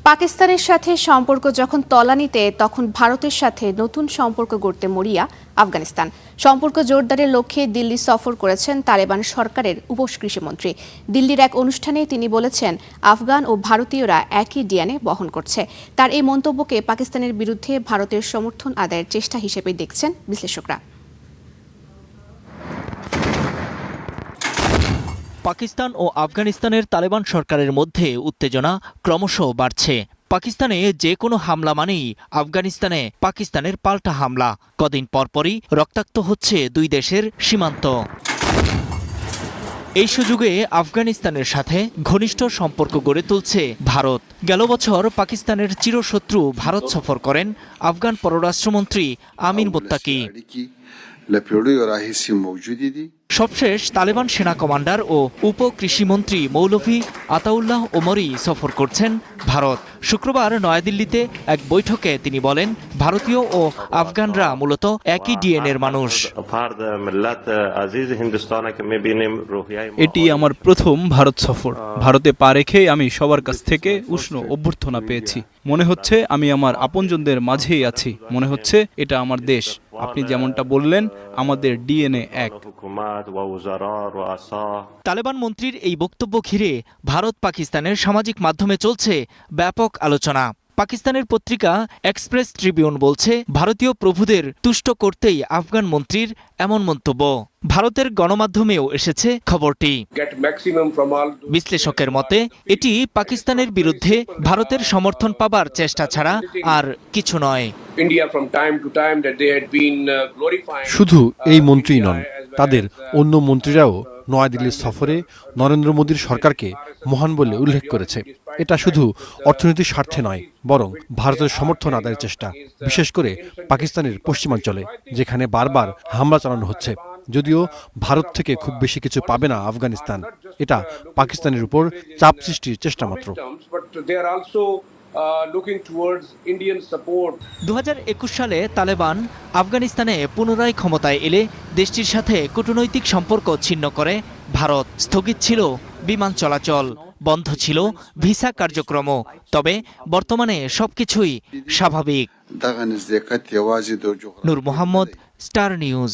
পাকিস্তানের সাথে সম্পর্ক যখন তলানিতে তখন ভারতের সাথে নতুন সম্পর্ক গড়তে মরিয়া আফগানিস্তান। সম্পর্ক জোরদারের লক্ষ্যে দিল্লি সফর করেছেন তালেবান সরকারের উপকৃষিমন্ত্রী। দিল্লির এক অনুষ্ঠানে তিনি বলেছেন, আফগান ও ভারতীয়রা একই ডিএনএ বহন করছে। তার এই মন্তব্যকে পাকিস্তানের বিরুদ্ধে ভারতের সমর্থন আদায়ের চেষ্টা হিসেবে দেখছেন বিশ্লেষকরা। পাকিস্তান ও আফগানিস্তানের তালেবান সরকারের মধ্যে উত্তেজনা ক্রমশ বাড়ছে। পাকিস্তানে যে কোনো হামলা মানেই আফগানিস্তানে পাকিস্তানের পাল্টা হামলা। কদিন পরপরই রক্তাক্ত হচ্ছে দুই দেশের সীমান্ত। এই সুযোগে আফগানিস্তানের সাথে ঘনিষ্ঠ সম্পর্ক গড়ে তুলছে ভারত। গেল বছর পাকিস্তানের চিরশত্রু ভারত সফর করেন আফগান পররাষ্ট্রমন্ত্রী আমির মুত্তাকি। সবশেষ তালেবান সেনা কমান্ডার ও উপকৃষিমন্ত্রী মৌলভী আতাউল্লাহ ওমরই সফর করছেন ভারত। শুক্রবার নয়াদিল্লিতে এক বৈঠকে তিনি বলেন, ভারতীয় ও আফগানরা মূলত একই ডিএনএর মানুষ। এটি আমার প্রথম ভারত সফর। ভারতে পা রেখে আমি সবার কাছ থেকে উষ্ণ অভ্যর্থনা পেয়েছি। মনে হচ্ছে আমি আমার আপনজনদের মাঝেই আছি। মনে হচ্ছে এটা আমার দেশ। আপনি যেমনটা বললেন, আমাদের ডিএনএ এক। তালেবান মন্ত্রীর এই বক্তব্য ঘিরে ভারত পাকিস্তানের সামাজিক মাধ্যমে চলছে ব্যাপক আলোচনা। পাকিস্তানের পত্রিকা এক্সপ্রেস ট্রিবিউন বলছে, ভারতীয় প্রভুদের তুষ্ট করতেই আফগান মন্ত্রীর এমন মন্তব্য। ভারতের গণমাধ্যমেও এসেছে খবরটি। বিশ্লেষকের মতে এটি পাকিস্তানের বিরুদ্ধে ভারতের সমর্থন পাবার চেষ্টা ছাড়া আর কিছু নয়। শুধু এই মন্ত্রী নন, তাদের অন্য মন্ত্রীরাও নয়াদিল্লির সফরে নরেন্দ্র মোদীর সরকারকে মহান বলে উল্লেখ করেছে। এটা শুধু অর্থনৈতিক স্বার্থে নয়, বরং ভারতের সমর্থন আদায়ের চেষ্টা, বিশেষ করে পাকিস্তানের পশ্চিমাঞ্চলে, যেখানে বারবার হামলা চালানো হচ্ছে। যদিও ভারত থেকে খুব বেশি কিছু পাবে না আফগানিস্তান, এটা পাকিস্তানের উপর চাপ সৃষ্টির চেষ্টা মাত্র। 2021 সালে তালেবান আফগানিস্তানে পুনরায় ক্ষমতায় এলে দেশটির সাথে কূটনৈতিক সম্পর্ক ছিন্ন করে ভারত। স্থগিত ছিল বিমান চলাচল, বন্ধ ছিল ভিসা কার্যক্রম। তবে বর্তমানে সবকিছুই স্বাভাবিক। নূর মোহাম্মদ, স্টার নিউজ।